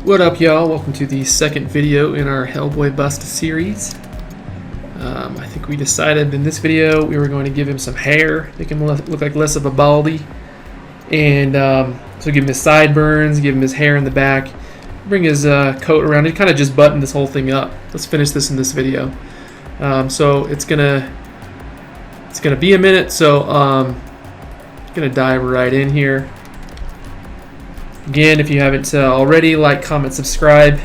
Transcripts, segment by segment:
What up, y'all? Welcome to the second video in our Hellboy bust series. I think we decided in this video we were going to give him some hair, make him look like less of a baldy, and so give him his sideburns, give him his hair in the back, bring his coat around, and kind of just button this whole thing up. Let's finish this in this video. So it's gonna be a minute, so I'm gonna dive right in here. Again, if you haven't already, like, comment, subscribe,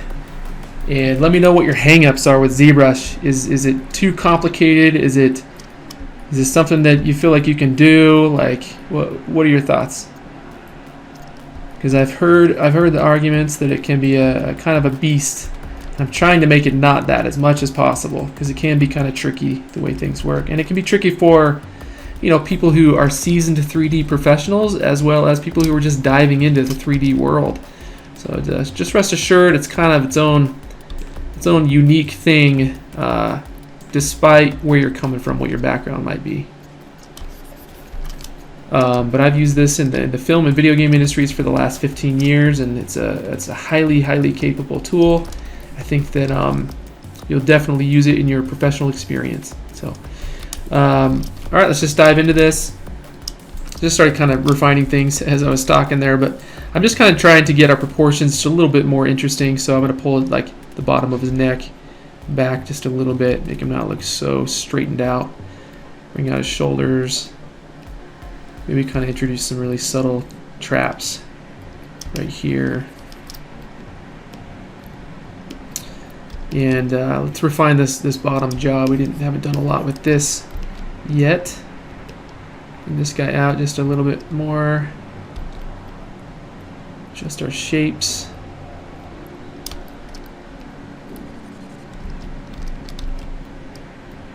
and let me know what your hang-ups are with Zbrush. Is it too complicated? Is it something that you feel like you can do? Like, what are your thoughts? Because I've heard the arguments that it can be a kind of a beast. I'm trying to make it not that as much as possible, because it can be kind of tricky the way things work, and it can be tricky for people who are seasoned 3D professionals, as well as people who are just diving into the 3D world. So just rest assured, it's kind of its own unique thing, despite where you're coming from, what your background might be. But I've used this in the film and video game industries for the last 15 years, and it's a highly capable tool. I think that you'll definitely use it in your professional experience. So. All right, let's just dive into this. Just started kind of refining things as I was talking there, but I'm just kind of trying to get our proportions just a little bit more interesting. So I'm going to pull like the bottom of his neck back just a little bit, make him not look so straightened out. Bring out his shoulders. Maybe kind of introduce some really subtle traps right here. And let's refine this bottom jaw. We haven't done a lot with this yet. Bring this guy out just a little bit more. Adjust our shapes.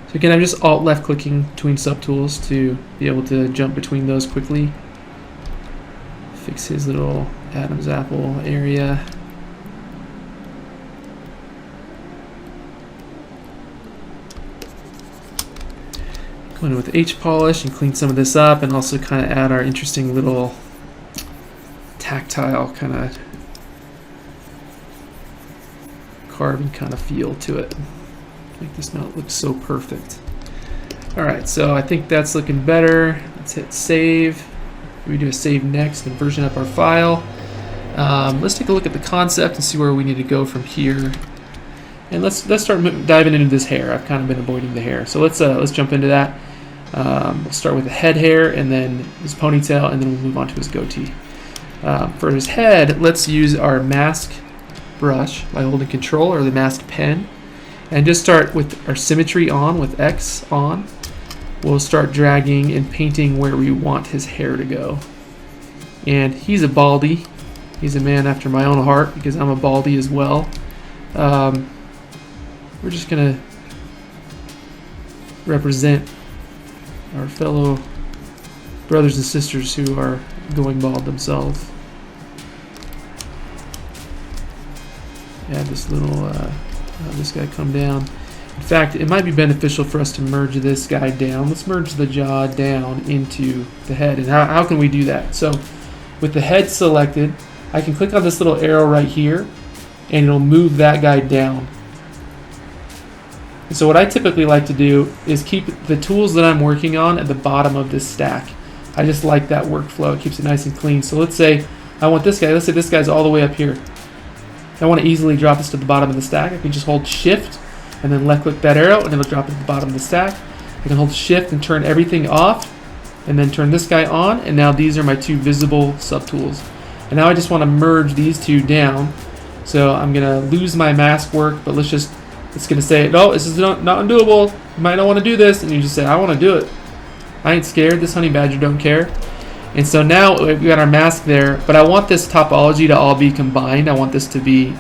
So again, I'm just alt left clicking between subtools to be able to jump between those quickly. Fix his little Adam's apple area. Go in with H polish and clean some of this up, and also kind of add our interesting little tactile kind of carving kind of feel to it. Make this not look so perfect. Alright, so I think that's looking better. Let's hit save. We do a save next and version up our file. Let's take a look at the concept and see where we need to go from here. And let's start diving into this hair. I've kind of been avoiding the hair, so let's jump into that. We'll start with the head hair, and then his ponytail, and then we'll move on to his goatee. For his head, let's use our mask brush by holding Control, or the mask pen, and just start with our symmetry on, with X on. We'll start dragging and painting where we want his hair to go. And he's a baldy. He's a man after my own heart, because I'm a baldy as well. We're just gonna represent our fellow brothers and sisters who are going bald themselves. Add this little, this guy come down. In fact, it might be beneficial for us to merge this guy down. Let's merge the jaw down into the head. And how can we do that? So with the head selected, I can click on this little arrow right here, and it'll move that guy down. So what I typically like to do is keep the tools that I'm working on at the bottom of this stack. I just like that workflow. It keeps it nice and clean. So let's say I want this guy. Let's say this guy's all the way up here. I want to easily drop this to the bottom of the stack. I can just hold Shift and then left click that arrow, and it'll drop it to the bottom of the stack. I can hold Shift and turn everything off, and then turn this guy on, and now these are my two visible subtools. And now I just want to merge these two down. So I'm going to lose my mask work, but it's going to say, no, this is not undoable. You might not want to do this. And you just say, I want to do it. I ain't scared. This honey badger don't care. And so now we got our mask there, but I want this topology to all be combined. I want this to be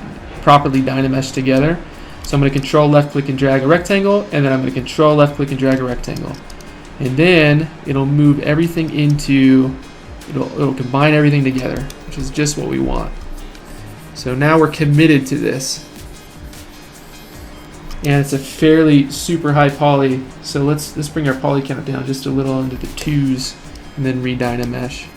properly dynameshed together. So I'm going to Control left click and drag a rectangle, and then I'm going to Control left click and drag a rectangle. And then it'll move everything into, it'll combine everything together, which is just what we want. So now we're committed to this. And it's a fairly super high poly, so let's bring our poly count down just a little into the 2s, and then re-dynamesh.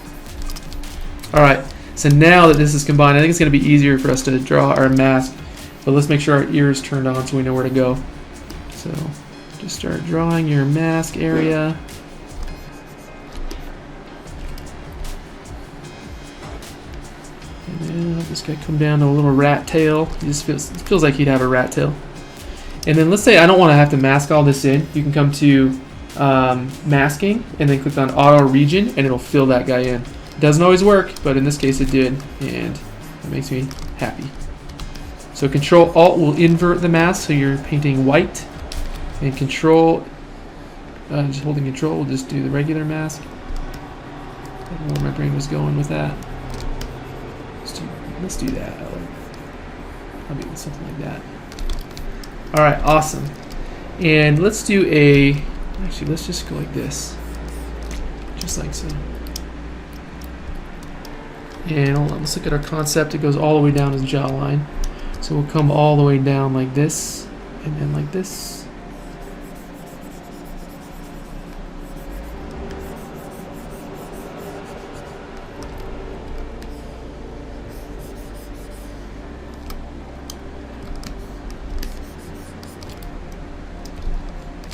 Alright, So now that this is combined, I think it's going to be easier for us to draw our mask. But let's make sure our ear is turned on so we know where to go. So just start drawing your mask area. And then let this guy come down to a little rat tail. He just feels like he'd have a rat tail. And then let's say I don't want to have to mask all this in. You can come to masking and then click on auto region and it'll fill that guy in. It doesn't always work, but in this case it did, and that makes me happy. So Control Alt will invert the mask so you're painting white, and Control, just holding Control will just do the regular mask. I don't know where my brain was going with that. Let's do that. I'll do something like that. All right, awesome. And let's do actually let's just go like this, just like so. And hold on, let's look at our concept. It goes all the way down his jawline. So we'll come all the way down like this, and then like this.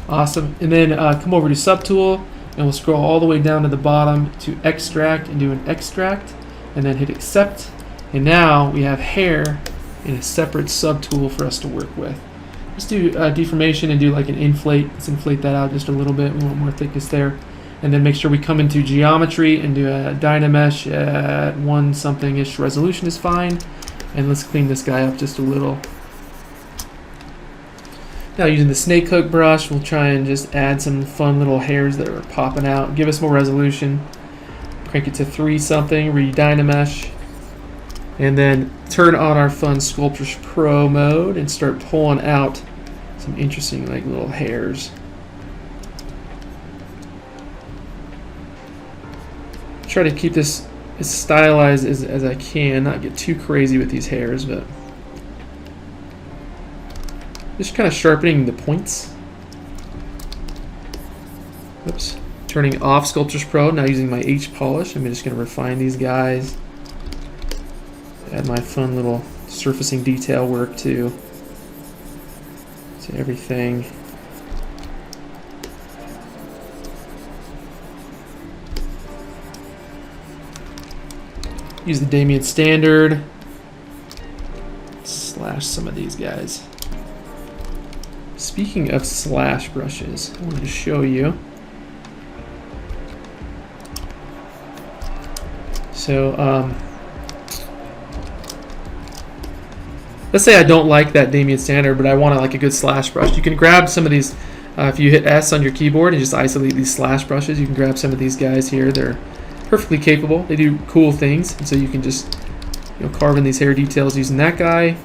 Awesome. And then come over to Subtool, and we'll scroll all the way down to the bottom to Extract and do an Extract, and then hit Accept. And now we have hair in a separate subtool for us to work with. Let's do deformation and do like an inflate. Let's inflate that out just a little bit. We want more thickness there. And then make sure we come into geometry and do a Dynamesh at 1 something-ish resolution is fine. And let's clean this guy up just a little. Now using the snake hook brush, we'll try and just add some fun little hairs that are popping out. Give us more resolution. Crank it to 3 something, re-Dynamesh. And then turn on our fun Sculptris Pro mode and start pulling out some interesting like little hairs. Try to keep this as stylized as I can, not get too crazy with these hairs, but just kind of sharpening the points. Oops. Turning off Sculptris Pro, now using my H polish. I'm just going to refine these guys. Add my fun little surfacing detail work to everything. Use the Damien standard. Slash some of these guys. Speaking of slash brushes, I wanted to show you. So, let's say I don't like that Damien standard, but I want like a good slash brush. You can grab some of these, if you hit S on your keyboard and just isolate these slash brushes, you can grab some of these guys here. They're perfectly capable. They do cool things, and so you can just carve in these hair details using that guy.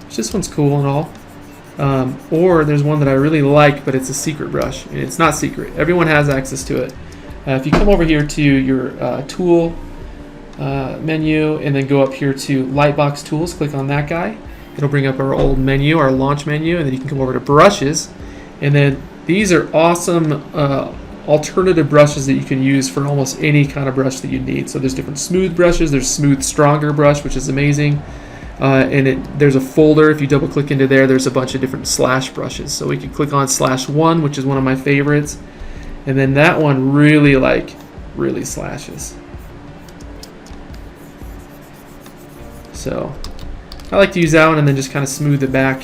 This one's cool and all. Or there's one that I really like, but it's a secret brush, and it's not secret. Everyone has access to it. If you come over here to your tool menu and then go up here to Lightbox Tools, click on that guy. It'll bring up our old menu, our launch menu, and then you can come over to brushes. And then these are awesome alternative brushes that you can use for almost any kind of brush that you need. So there's different smooth brushes. There's Smooth Stronger brush, which is amazing. And there's a folder. If you double click into there, there's a bunch of different slash brushes. So we can click on /1, which is one of my favorites. And then that one really slashes. So I like to use that one and then just kind of smooth it back.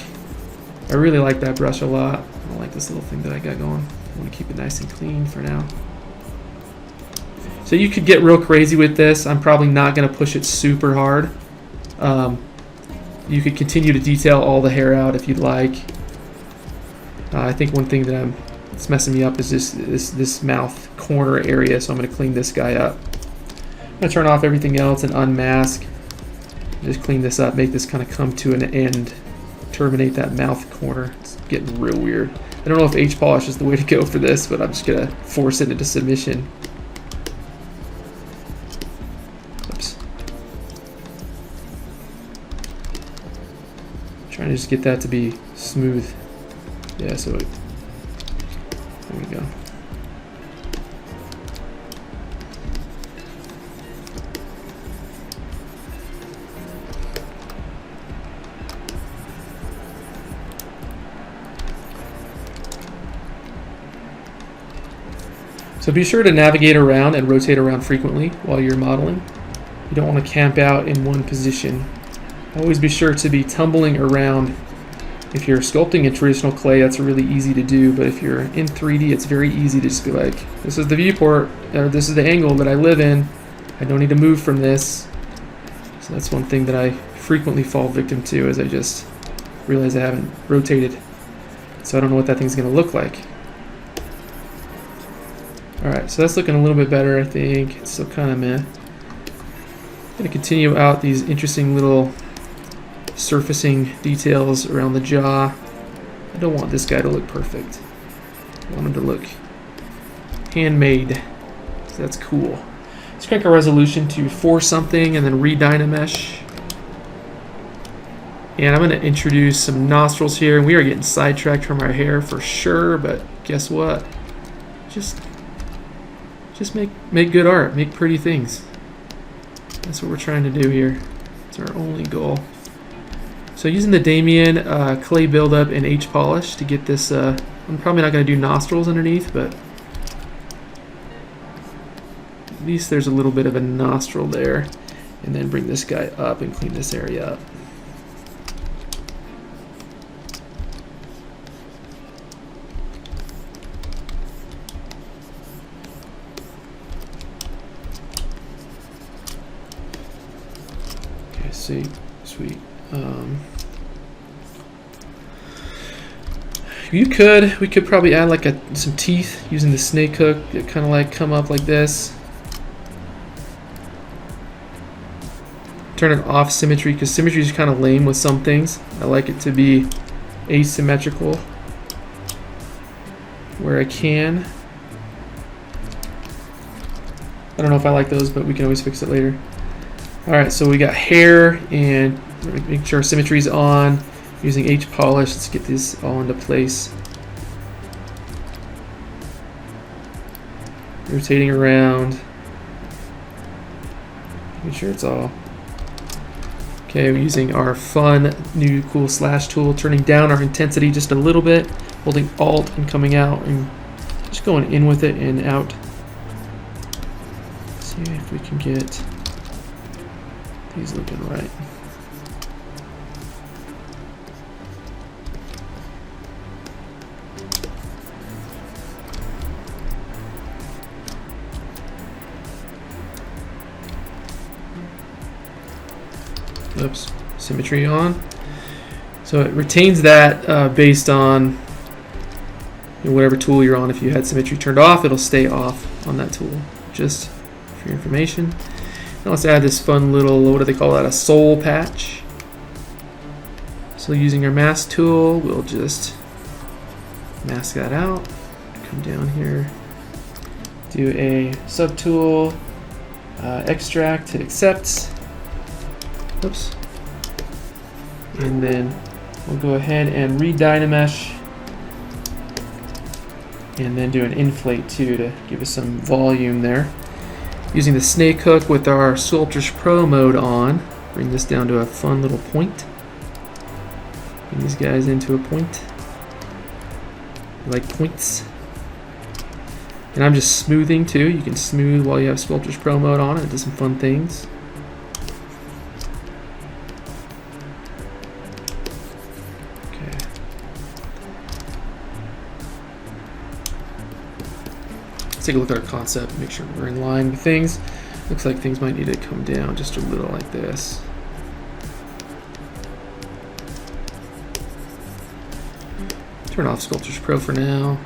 I really like that brush a lot. I don't like this little thing that I got going. I want to keep it nice and clean for now. So you could get real crazy with this. I'm probably not going to push it super hard. You could continue to detail all the hair out if you'd like. I think one thing that's messing me up is this mouth corner area, so I'm going to clean this guy up. I'm going to turn off everything else and unmask. Just clean this up, make this kind of come to an end. Terminate that mouth corner. It's getting real weird. I don't know if H polish is the way to go for this, but I'm just going to force it into submission. Oops. Trying to just get that to be smooth. Yeah, so there we go. So be sure to navigate around and rotate around frequently while you're modeling. You don't want to camp out in one position. Always be sure to be tumbling around. If you're sculpting in traditional clay, that's really easy to do, but if you're in 3D, it's very easy to just be like, this is the viewport, or this is the angle that I live in. I don't need to move from this. So that's one thing that I frequently fall victim to, is I just realize I haven't rotated. So I don't know what that thing's going to look like. Alright, so that's looking a little bit better, I think. It's still kind of meh. I'm going to continue out these interesting little surfacing details around the jaw. I don't want this guy to look perfect. I want him to look handmade. So that's cool. Let's crank our resolution to 4 something and then re-dynamesh. And I'm going to introduce some nostrils here. We are getting sidetracked from our hair for sure, but guess what? Just make good art, make pretty things. That's what we're trying to do here. It's our only goal. So using the Damien clay buildup and H polish to get this, I'm probably not going to do nostrils underneath, but at least there's a little bit of a nostril there. And then bring this guy up and clean this area up. Okay, sweet. We could probably add like some teeth using the snake hook that kind of like come up like this. Turn it off symmetry, because symmetry is kind of lame with some things. I like it to be asymmetrical where I can. I don't know if I like those, but we can always fix it later. Alright, so we got hair, and make sure symmetry is on. Using H polish, let's get this all into place. Rotating around. Make sure it's all. Okay, we're using our fun new cool slash tool, turning down our intensity just a little bit, holding Alt and coming out, and just going in with it and out. Let's see if we can get these looking right. Oops, symmetry on. So it retains that based on whatever tool you're on. If you had symmetry turned off, it'll stay off on that tool, just for your information. Now let's add this fun little, what do they call that, a soul patch. So using our mask tool, we'll just mask that out. Come down here, do a subtool, extract, hit accept. Oops. And then we'll go ahead and re-dynamesh, and then do an inflate too to give us some volume there. Using the snake hook with our Sculptors Pro mode on, bring this down to a fun little point. Bring these guys into a point. I like points. And I'm just smoothing too. You can smooth while you have Sculptors Pro mode on. It does some fun things. Take a look at our concept, make sure we're in line with things. Looks like things might need to come down just a little like this. Turn off Sculptors Pro for now.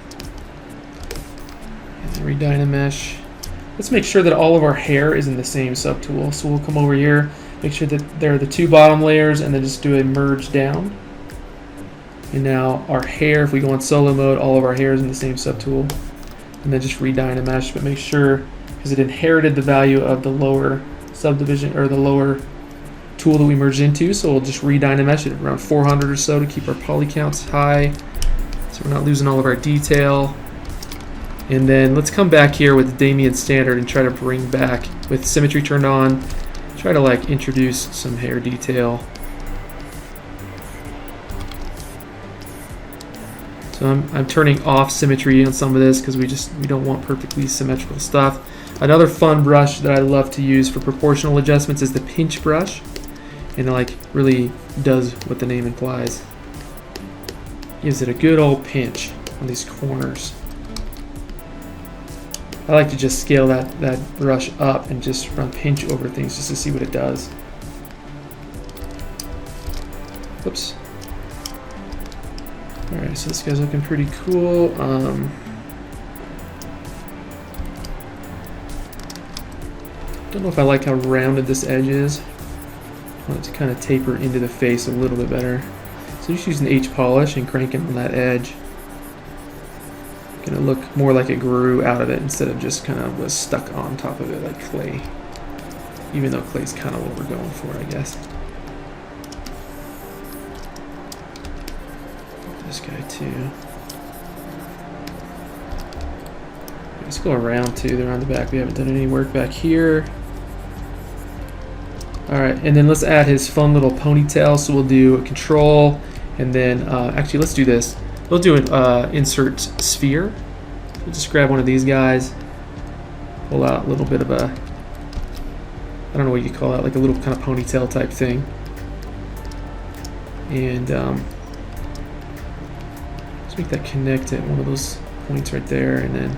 And then re-dynamesh. Let's make sure that all of our hair is in the same subtool. So we'll come over here, make sure that there are the 2 bottom layers, and then just do a merge down. And now our hair, if we go on solo mode, all of our hair is in the same subtool. And then just re-dynamesh, but make sure, because it inherited the value of the lower subdivision, or the lower tool that we merged into, so we'll just re-dynamesh it around 400 or so to keep our poly counts high, so we're not losing all of our detail. And then let's come back here with the Damien standard and try to bring back, with symmetry turned on, try to like introduce some hair detail. So I'm turning off symmetry on some of this because we don't want perfectly symmetrical stuff. Another fun brush that I love to use for proportional adjustments is the pinch brush, and it like really does what the name implies. Gives it a good old pinch on these corners. I like to just scale that brush up and just run pinch over things just to see what it does. Whoops. Alright, so this guy's looking pretty cool. Don't know if I like how rounded this edge is. I want it to kind of taper into the face a little bit better. So just using H polish and cranking on that edge. Gonna look more like it grew out of it instead of just kind of was stuck on top of it like clay. Even though clay's kind of what we're going for, I guess. This guy too. Let's go around too. They're on the back. We haven't done any work back here. Alright, and then let's add his fun little ponytail. So we'll do a control, and then actually let's do this. We'll do an insert sphere. We'll just grab one of these guys, pull out a little bit of a, I don't know what you call it, like a little kind of ponytail type thing. And let's make that connect at one of those points right there. And then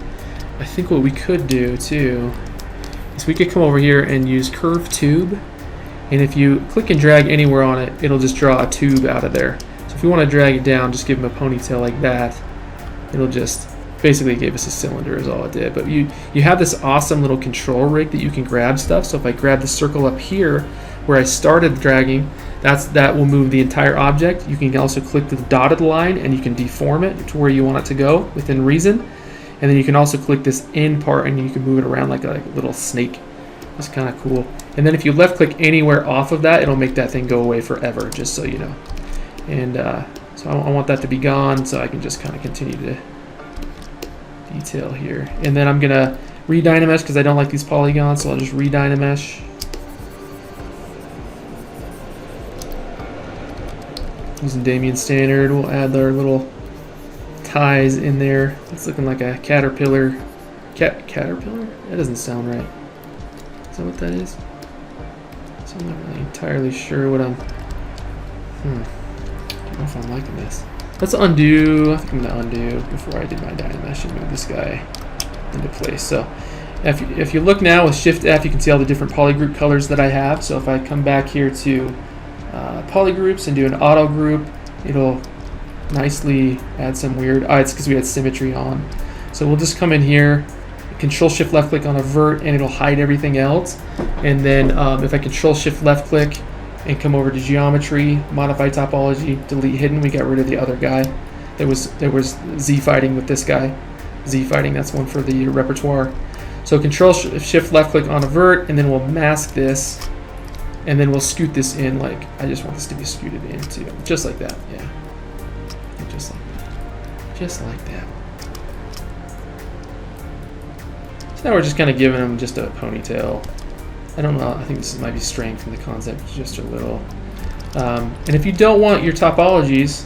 I think what we could do too is we could come over here and use curve tube. And if you click and drag anywhere on it, it'll just draw a tube out of there. So if you want to drag it down, just give him a ponytail like that. It'll just basically give us a cylinder is all it did. But you have this awesome little control rig that you can grab stuff. So if I grab the circle up here where I started dragging, that will move the entire object. You can also click the dotted line and you can deform it to where you want it to go within reason. And then you can also click this end part and you can move it around like a little snake. That's kind of cool. And then if you left click anywhere off of that, it'll make that thing go away forever, just so you know. And so I want that to be gone so I can just kind of continue to detail here. And then I'm going to re-dynamesh because I don't like these polygons, so I'll just re-dynamesh. Using Damien Standard, we'll add our little ties in there. It's looking like a caterpillar. Caterpillar? That doesn't sound right. Is that what that is? So I'm not really entirely sure what I'm... I don't know if I'm liking this. Let's undo. I think I'm going to undo before I did my dynamesh and move this guy into place. So if you look now with Shift F, you can see all the different polygroup colors that I have. So if I come back here to polygroups and do an auto group, it'll nicely add some weird... it's because we had symmetry on. So we'll just come in here, Control Shift left click on a vert, and it'll hide everything else. And then if I Control Shift left click and come over to geometry, modify topology, delete hidden, we got rid of the other guy. There was Z fighting with this guy. Z fighting, that's one for the repertoire. So Control Shift left click on a vert, and then we'll mask this, and then we'll scoot this in. Like I just want this to be scooted in too, just like that. Yeah, just like that. Just like that. So now we're just kind of giving him just a ponytail. I don't know, I think this might be straying from the concept just a little. And if you don't want your topologies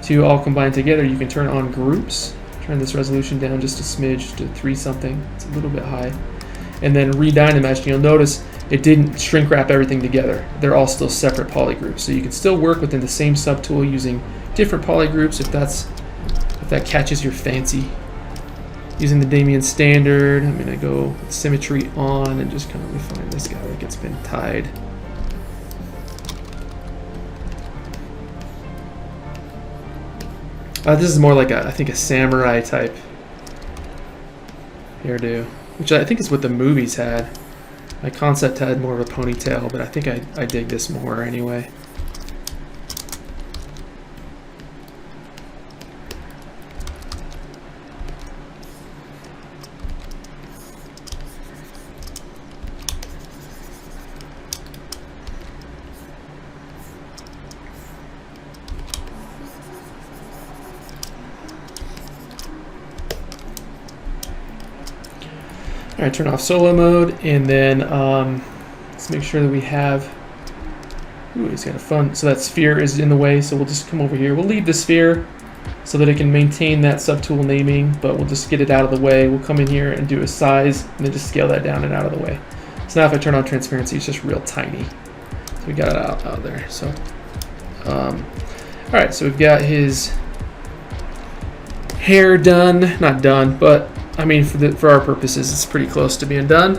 to all combine together, you can turn on groups. Turn this resolution down just a smidge to 3 something. It's a little bit high. And then re-dynamesh, you'll notice it didn't shrink wrap everything together. They're all still separate polygroups. So you can still work within the same subtool using different polygroups if that catches your fancy. Using the Damien Standard, I'm going to go with symmetry on and just kind of refine this guy like it's been tied. This is more like I think a samurai type hairdo, which I think is what the movies had. My concept had more of a ponytail, but I think I dig this more anyway. Alright, turn off solo mode, and then let's make sure that we have... Ooh, he's got a fun... So that sphere is in the way, so we'll just come over here. We'll leave the sphere. so that it can maintain that subtool naming, but we'll just get it out of the way. We'll come in here and do a size and then just scale that down and out of the way. So now if I turn on transparency, it's just real tiny. So we got it out there. So, all right, so we've got his hair done, not done, but I mean for our purposes, it's pretty close to being done.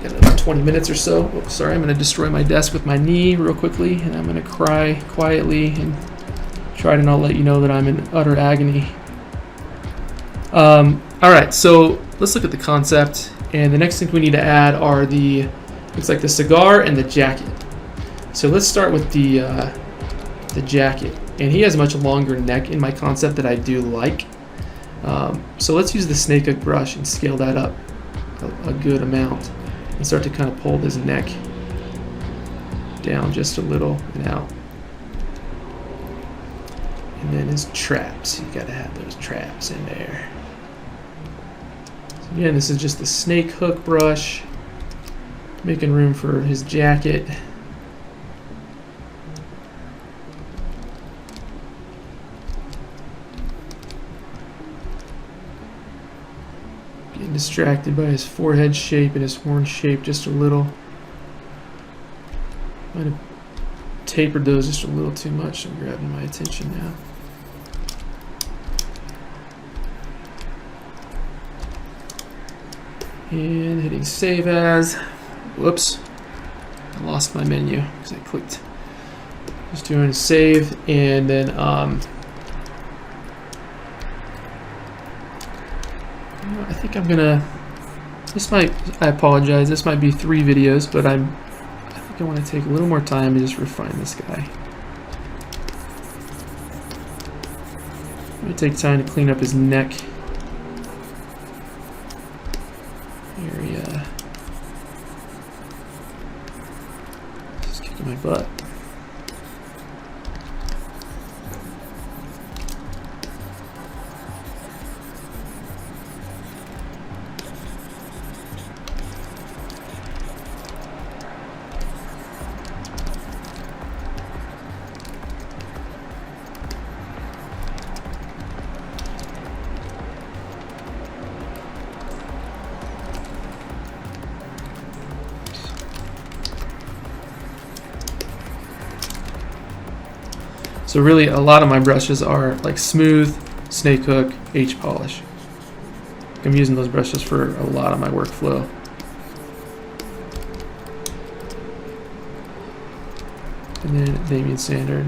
Got another 20 minutes or so. Oops, sorry, I'm gonna destroy my desk with my knee real quickly, and I'm gonna cry quietly and try to not let you know that I'm in utter agony. All right, so let's look at the concept, and the next thing we need to add are looks like the cigar and the jacket. So let's start with the jacket, and he has a much longer neck in my concept that I do like. So let's use the snake hook brush and scale that up a good amount and start to kind of pull his neck down just a little and out. And then his traps, you gotta have those traps in there. So again, this is just the snake hook brush, making room for his jacket. Getting distracted by his forehead shape and his horn shape just a little. Might have tapered those just a little too much. I'm grabbing my attention now. And hitting save as. Whoops. I lost my menu because I clicked. Just doing save, and then I think I'm gonna. I apologize. This might be 3 videos, but I think I want to take a little more time and just refine this guy. I'm gonna take time to clean up his neck area. Just kicking my butt. So really, a lot of my brushes are like smooth, snake hook, H polish. I'm using those brushes for a lot of my workflow. And then Damien Standard.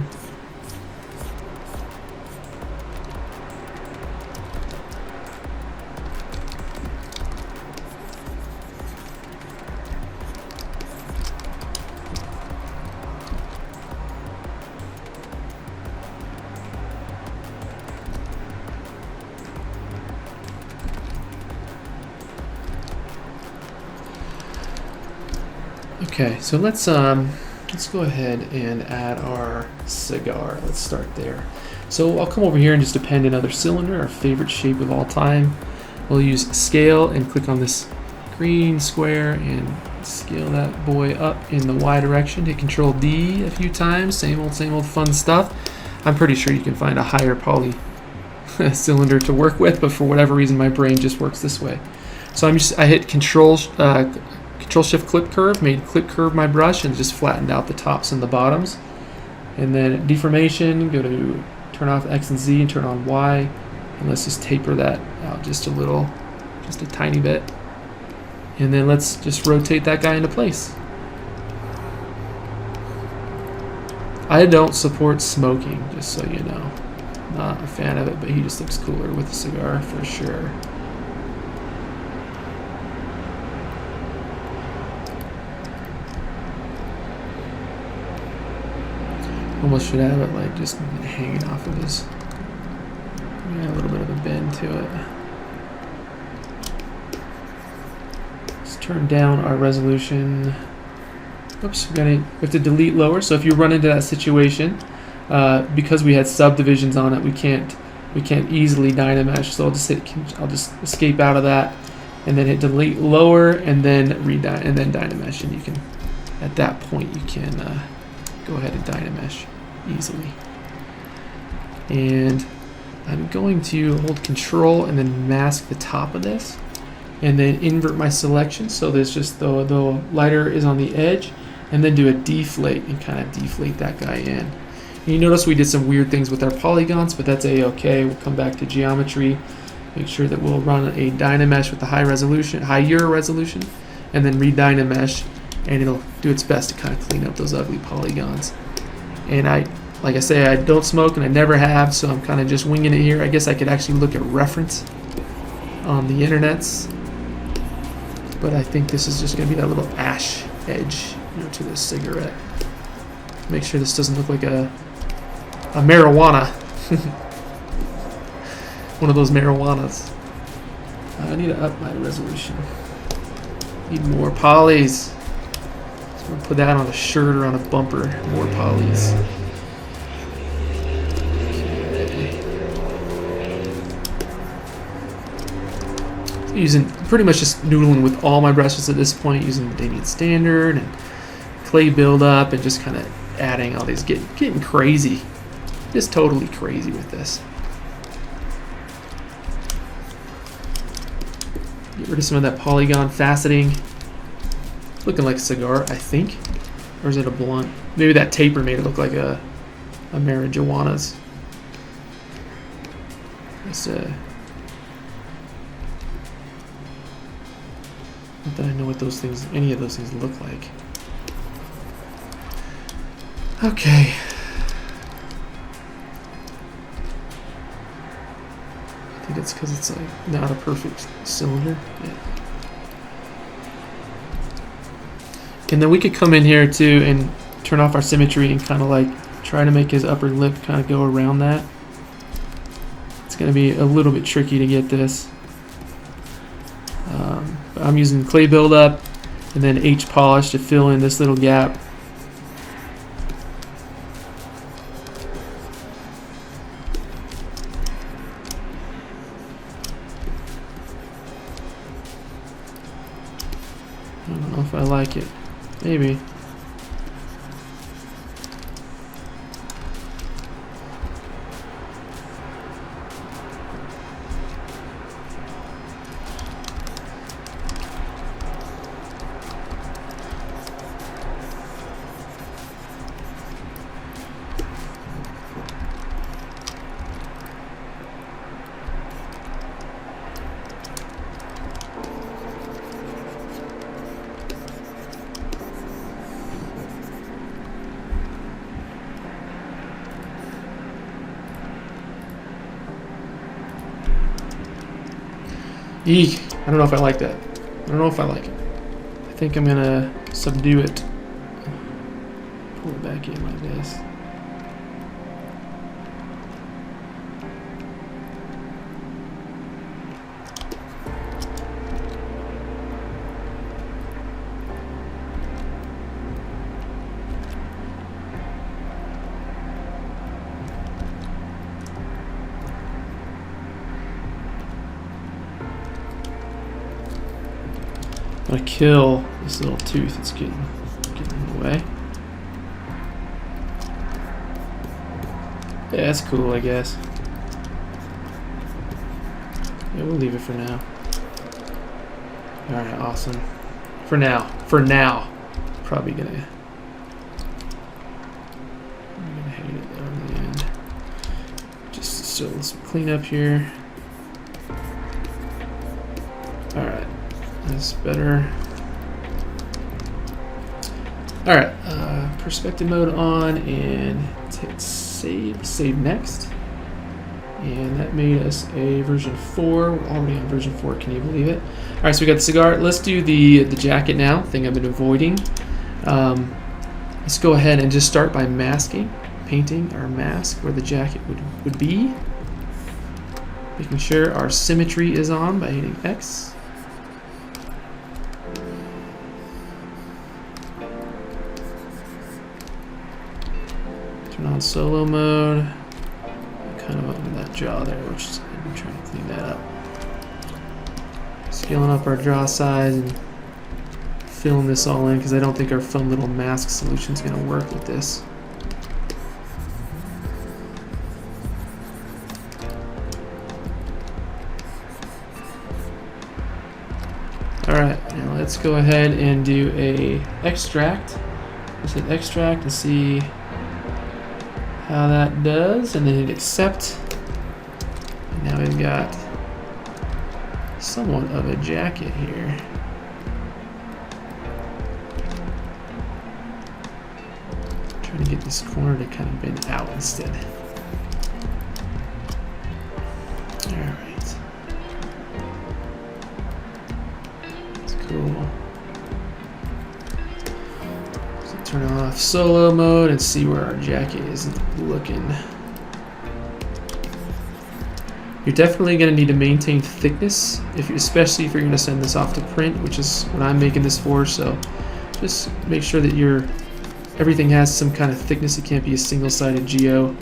Okay, so let's go ahead and add our cigar. Let's start there. So I'll come over here and just append another cylinder, our favorite shape of all time. We'll use scale and click on this green square and scale that boy up in the Y direction. Hit Control D a few times. Same old fun stuff. I'm pretty sure you can find a higher poly cylinder to work with, but for whatever reason my brain just works this way. So I hit Control Shift Clip Curve, made Clip Curve my brush, and just flattened out the tops and the bottoms. And then deformation, go to turn off X and Z and turn on Y, and let's just taper that out just a little, just a tiny bit. And then let's just rotate that guy into place. I don't support smoking, just so you know. Not a fan of it, but he just looks cooler with a cigar for sure. Almost should have it like just hanging off of his, yeah, a little bit of a bend to it. Let's turn down our resolution. Oops, we have to delete lower. So if you run into that situation, because we had subdivisions on it, we can't easily Dynamesh. So I'll just escape out of that, and then hit delete lower, and then Dynamesh, and you can, at that point, you can go ahead and Dynamesh easily. And I'm going to hold Control and then mask the top of this, and then invert my selection so there's just the lighter is on the edge, and then do a deflate and kind of deflate that guy in. And you notice we did some weird things with our polygons, but that's a-okay. We'll come back to geometry, make sure that we'll run a Dynamesh with a higher resolution, and then re-Dynamesh, and it'll do its best to kind of clean up those ugly polygons. And like I say, I don't smoke and I never have, so I'm kind of just winging it here. I guess I could actually look at reference on the internets, but I think this is just going to be that little ash edge, to this cigarette. Make sure this doesn't look like a marijuana. One of those marijuanas. I need to up my resolution. Need more polys. So I'm going to put that on a shirt or on a bumper. More polys. Okay. Using pretty much just noodling with all my brushes at this point, using the Damien Standard and clay buildup, and just kind of adding all these, getting crazy, just totally crazy with this. Get rid of some of that polygon faceting. Looking like a cigar, I think, or is it a Blanc? Maybe that taper made it look like a marijuana's. It's not that I know what those things, any of those things look like. Okay. I think it's because it's like not a perfect cylinder. Yeah. And then we could come in here too and turn off our symmetry and kind of like try to make his upper lip kind of go around that. It's going to be a little bit tricky to get this. But I'm using clay buildup and then H polish to fill in this little gap. I don't know if I like it. Maybe. Eek. I don't know if I like that. I don't know if I like it. I think I'm gonna subdue it. Pull it back in like this. I'm gonna kill this little tooth that's getting in the way. Yeah, that's cool, I guess. Yeah, we'll leave it for now. Alright, awesome. For now. Probably gonna hate it there in the end. Just so let's clean up here. Alright. That's better. Alright, perspective mode on, and let's hit save next. And that made us a version 4. We're already on version 4, can you believe it? Alright, so we got the cigar. Let's do the jacket now, thing I've been avoiding. Let's go ahead and just start by painting our mask where the jacket would be. Making sure our symmetry is on by hitting X. Turn on solo mode. Kind of open that jaw there, which is I'm trying to clean that up. Scaling up our draw size and filling this all in because I don't think our fun little mask solution is going to work with this. let's go ahead and do a extract. Just hit extract to see how that does, and then hit accept. And now we've got somewhat of a jacket here. Trying to get this corner to kind of bend out instead. Alright. That's cool. So turn off solo mode and see where our jacket is looking. You're definitely going to need to maintain thickness, especially if you're going to send this off to print, which is what I'm making this for. So just make sure that everything has some kind of thickness. It can't be a single-sided geo.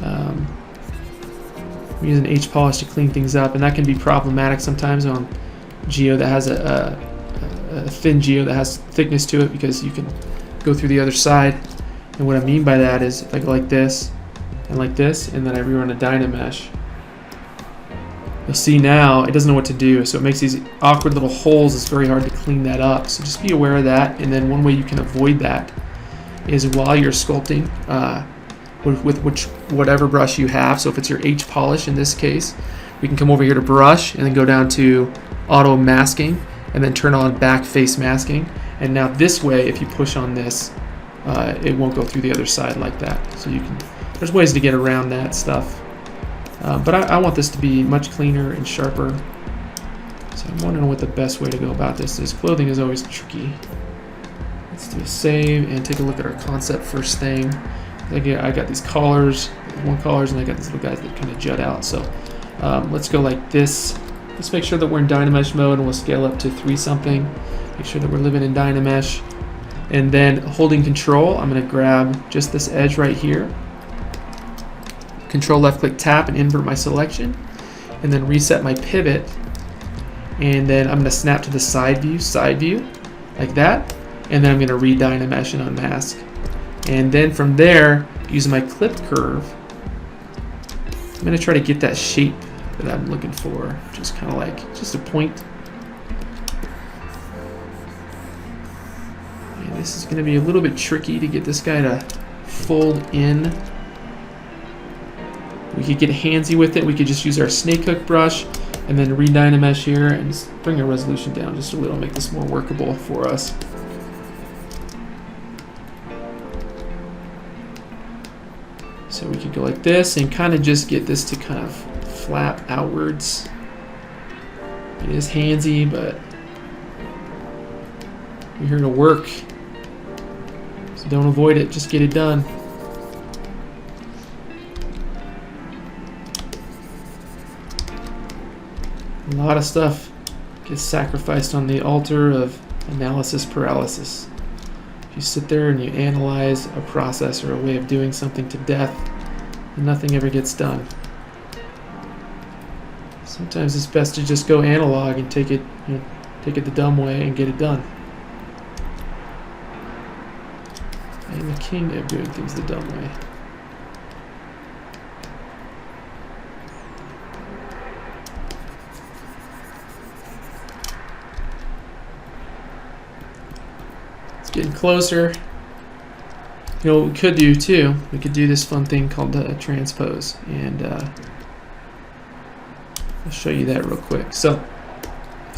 I'm using H polish to clean things up, and that can be problematic sometimes on geo that has a thin geo that has thickness to it, because you can go through the other side. And what I mean by that is if I go like this, and then I rerun a Dynamesh, you'll see now it doesn't know what to do, so it makes these awkward little holes. It's very hard to clean that up, so just be aware of that. And then one way you can avoid that is while you're sculpting with whatever brush you have. So if it's your H polish in this case, we can come over here to brush and then go down to auto masking and then turn on back face masking. And now this way, if you push on this, it won't go through the other side like that. So there's ways to get around that stuff. But I want this to be much cleaner and sharper. So I'm wondering what the best way to go about this is. Clothing is always tricky. Let's do a save and take a look at our concept first thing. I got these collars, and I got these little guys that kind of jut out. So let's go like this. Let's make sure that we're in Dynamesh mode, and we'll scale up to 3 something. Make sure that we're living in Dynamesh. And then holding control, I'm going to grab just this edge right here. Control left click tap and invert my selection, and then reset my pivot, and then I'm going to snap to the side view like that, and then I'm going to re-Dynamesh and unmask. And then from there, using my clip curve, I'm going to try to get that shape that I'm looking for, just kind of like just a point. And this is going to be a little bit tricky to get this guy to fold in. We could get handsy with it. We could just use our snake hook brush and then re-Dynamesh here and just bring our resolution down just a little, make this more workable for us. So we could go like this and kind of just get this to kind of flap outwards. It is handsy, but we're here to work. So don't avoid it, just get it done. A lot of stuff gets sacrificed on the altar of analysis paralysis. If you sit there and you analyze a process or a way of doing something to death, nothing ever gets done. Sometimes it's best to just go analog and take it the dumb way and get it done. I am the king of doing things the dumb way. Getting closer. You know what we could do too? We could do this fun thing called transpose, and I'll show you that real quick. So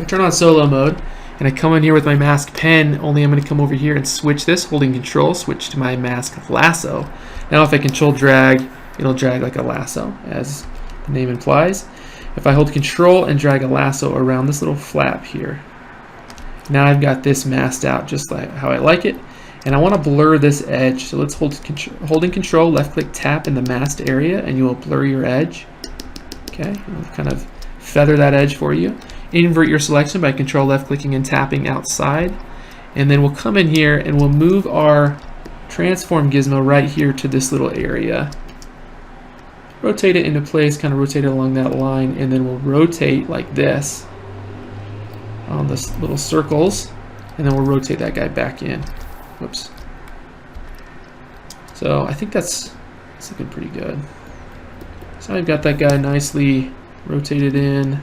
I turn on solo mode, and I come in here with my mask pen. Only I'm going to come over here and switch this, holding control, switch to my mask lasso. Now if I control drag, it'll drag like a lasso, as the name implies. If I hold control and drag a lasso around this little flap here, now I've got this masked out just like how I like it, and I want to blur this edge. So let's holding control, left click tap in the masked area, and you will blur your edge. Okay, it'll kind of feather that edge for you. Invert your selection by control left clicking and tapping outside, and then we'll come in here and we'll move our transform gizmo right here to this little area. Rotate it into place, kind of rotate it along that line, and then we'll rotate like this on the little circles, and then we'll rotate that guy back in. Whoops. So I think that's looking pretty good. So I've got that guy nicely rotated in.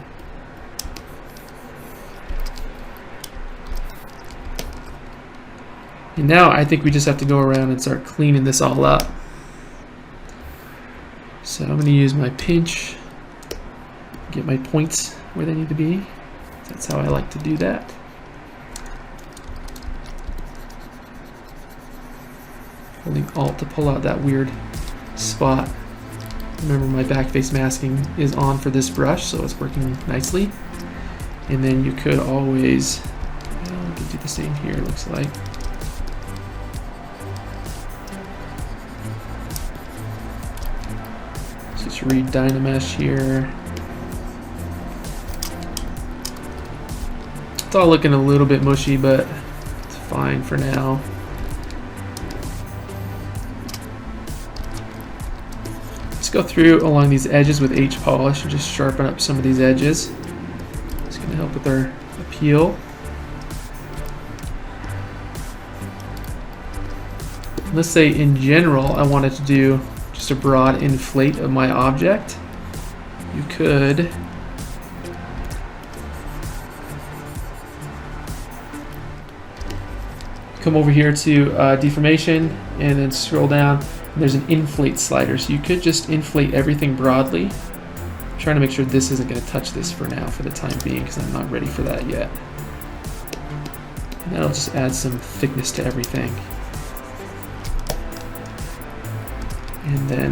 And now I think we just have to go around and start cleaning this all up. So I'm going to use my pinch, get my points where they need to be. That's how I like to do that. Holding Alt to pull out that weird spot. Remember, my back face masking is on for this brush, so it's working nicely. And then you could always, well, we could do the same here, it looks like. Just read Dynamesh here. It's all looking a little bit mushy, but it's fine for now. Let's go through along these edges with H polish and just sharpen up some of these edges. It's going to help with our appeal. Let's say in general I wanted to do just a broad inflate of my object. You could come over here to deformation and then scroll down. And there's an inflate slider, so you could just inflate everything broadly. I'm trying to make sure this isn't going to touch this for now, for the time being, because I'm not ready for that yet. And that'll just add some thickness to everything. And then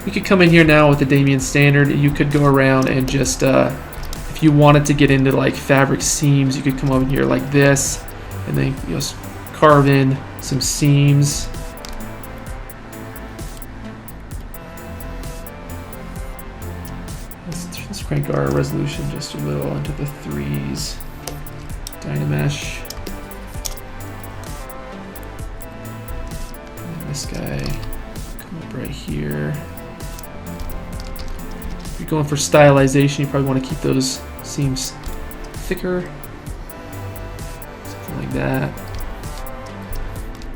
you could come in here now with the Damien standard. You could go around and just, if you wanted to get into like fabric seams, you could come over here like this, and then you'll carve in some seams. Let's crank our resolution just a little into the 3s. Dynamesh. And this guy, come up right here. If you're going for stylization, you probably want to keep those seams thicker. Something like that.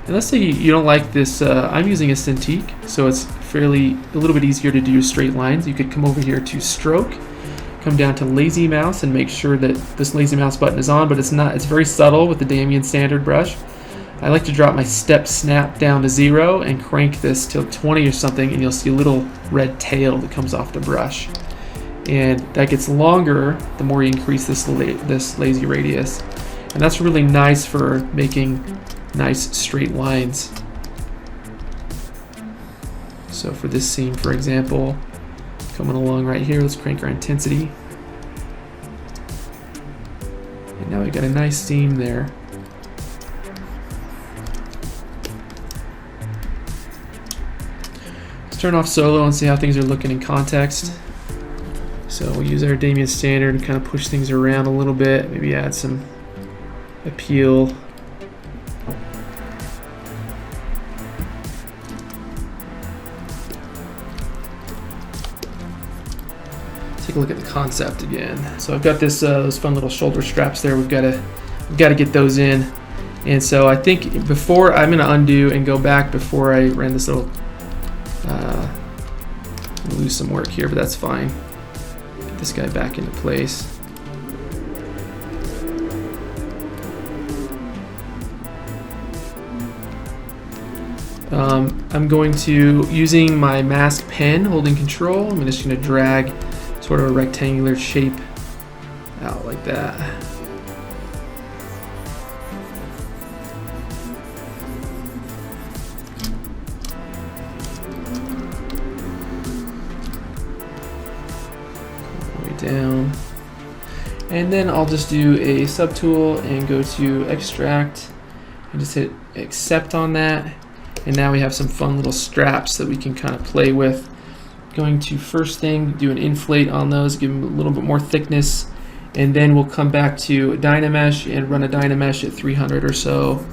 And let's say you don't like this, I'm using a Cintiq, so it's a little bit easier to do straight lines. You could come over here to stroke, come down to lazy mouse and make sure that this lazy mouse button is on, but it's not, it's very subtle with the Damien standard brush. I like to drop my step snap down to 0 and crank this till 20 or something, and you'll see a little red tail that comes off the brush. And that gets longer the more you increase this lazy radius. And that's really nice for making nice straight lines. So for this seam, for example, coming along right here, let's crank our intensity. And now we got a nice seam there. Let's turn off solo and see how things are looking in context. So we'll use our Damien standard and kind of push things around a little bit, maybe add some appeal. Take a look at the concept again. So I've got this those fun little shoulder straps there. We've got to get those in. And so I think before I'm going to undo and go back before I ran this little lose some work here, but that's fine. Get this guy back into place. I'm going to, using my mask pen, holding control, I'm just going to drag sort of a rectangular shape out like that. All the way down. And then I'll just do a subtool and go to extract and just hit accept on that. And now we have some fun little straps that we can kind of play with. Going to first thing, do an inflate on those, give them a little bit more thickness, and then we'll come back to Dynamesh and run a Dynamesh at 300 or so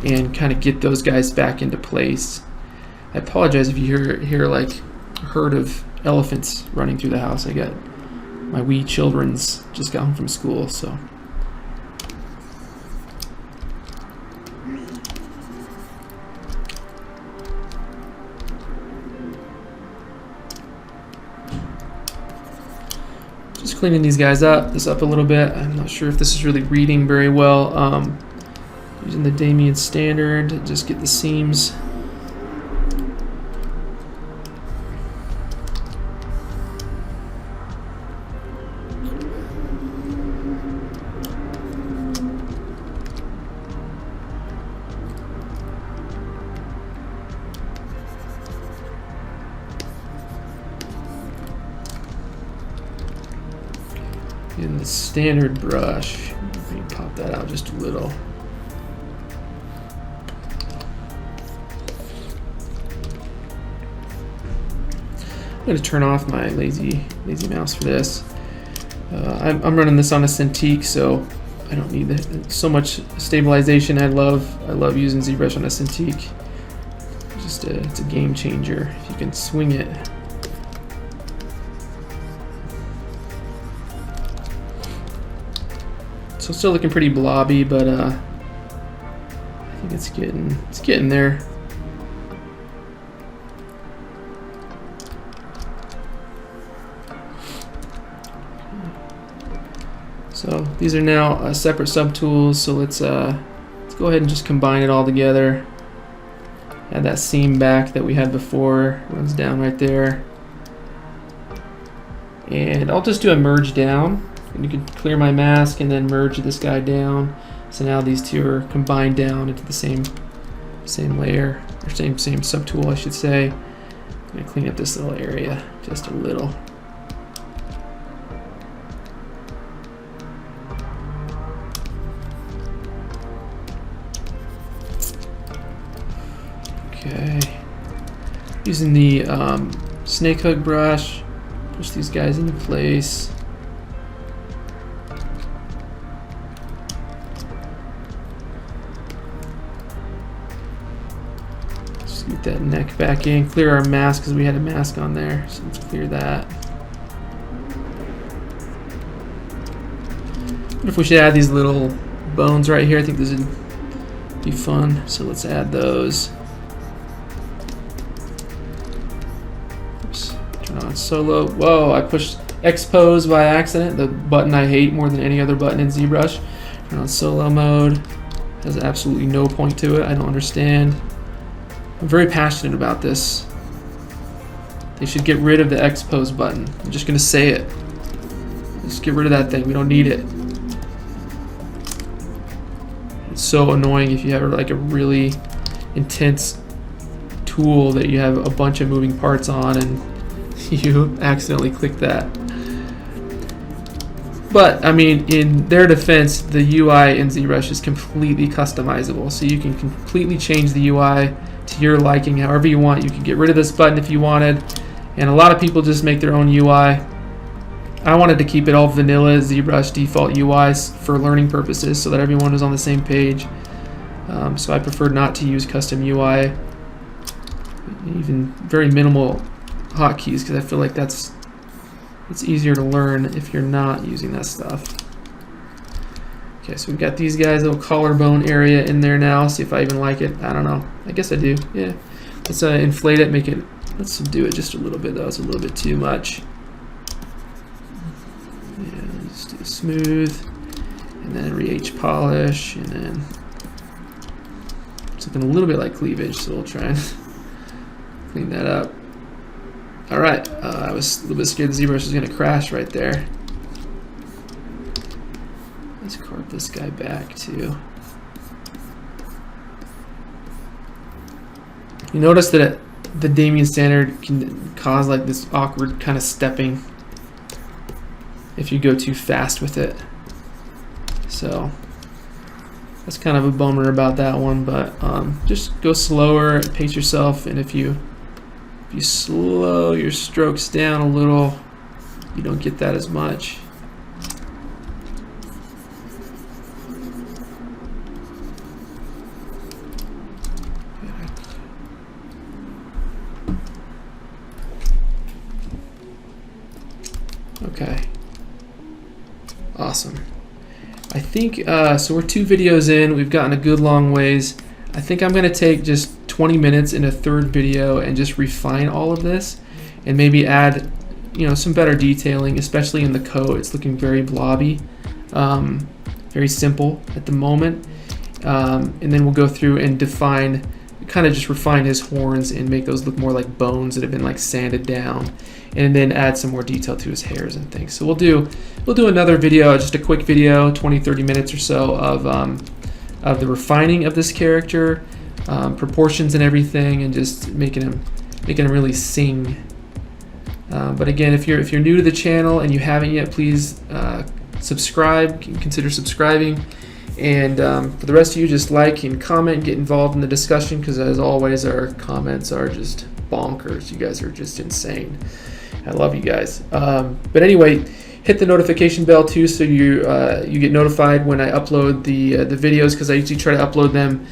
and kind of get those guys back into place. I apologize if you hear like a herd of elephants running through the house. I got my wee children's just got home from school, so. Just cleaning these guys up, this up a little bit. I'm not sure if this is really reading very well. Using the Damien standard to just get the seams. In the standard brush, let me pop that out just a little. I'm going to turn off my lazy mouse for this. I'm running this on a Cintiq, so I don't need so much stabilization. I love using ZBrush on a Cintiq. It's a game changer if you can swing it. So still looking pretty blobby, but I think it's getting there. So these are now separate subtools. So let's go ahead and just combine it all together. Add that seam back that we had before, runs down right there. And I'll just do a merge down. And you can clear my mask and then merge this guy down. So now these two are combined down into the same layer, or same subtool, I should say. I'm gonna clean up this little area just a little. Okay. Using the snake hook brush, push these guys into place. Get that neck back in, clear our mask because we had a mask on there, so let's clear that. What if we should add these little bones right here? I think this would be fun, so let's add those. Oops, turn on solo. Whoa, I pushed expose by accident, the button I hate more than any other button in ZBrush. Turn on solo mode. Has absolutely no point to it. I don't understand. I'm very passionate about this. They should get rid of the expose button. I'm just gonna say it. Just get rid of that thing. We don't need it. It's so annoying if you have like a really intense tool that you have a bunch of moving parts on and you accidentally click that. But I mean, in their defense, the UI in ZBrush is completely customizable, so you can completely change the UI to your liking, however you want. You can get rid of this button if you wanted, and a lot of people just make their own UI. I wanted to keep it all vanilla ZBrush default UIs for learning purposes so that everyone was on the same page. So I preferred not to use custom UI, even very minimal hotkeys, because I feel like it's easier to learn if you're not using that stuff. Okay, so we've got these guys, little collarbone area in there now. See if I even like it. I don't know. I guess I do. Yeah. Let's inflate it, make it. Let's subdue it just a little bit though. It's a little bit too much. Yeah, just do smooth, and then re-H polish, and then it's looking a little bit like cleavage. So we'll try and clean that up. All right. I was a little bit scared the ZBrush was going to crash right there. Let's carve this guy back too. You notice that the Damien standard can cause like this awkward kind of stepping if you go too fast with it. So that's kind of a bummer about that one, but just go slower, pace yourself, and if you slow your strokes down a little, you don't get that as much. Okay. Awesome. I think, so we're 2 videos in, we've gotten a good long ways. I think I'm going to take just 20 minutes in a third video and just refine all of this and maybe add, some better detailing, especially in the coat. It's looking very blobby, very simple at the moment. and then we'll go through and define, kind of just refine his horns and make those look more like bones that have been like sanded down, and then add some more detail to his hairs and things. So we'll do another video, just a quick video, 20-30 minutes or so of the refining of this character, proportions and everything, and just making him really sing. But again, if you're new to the channel and you haven't yet, please subscribe. Consider subscribing. And for the rest of you, just like and comment and get involved in the discussion, because as always, our comments are just bonkers. You guys are just insane. I love you guys. But anyway, hit the notification bell too, so you get notified when I upload the videos, because I usually try to upload them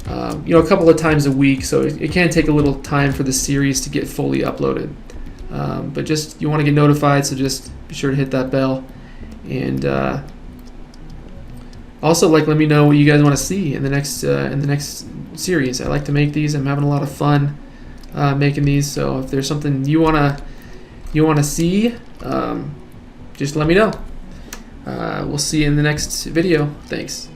a couple of times a week, so it can take a little time for the series to get fully uploaded. But just, you want to get notified, so just be sure to hit that bell. And also, let me know what you guys want to see in the next series. I like to make these. I'm having a lot of fun making these. So if there's something you wanna see, just let me know. We'll see you in the next video. Thanks.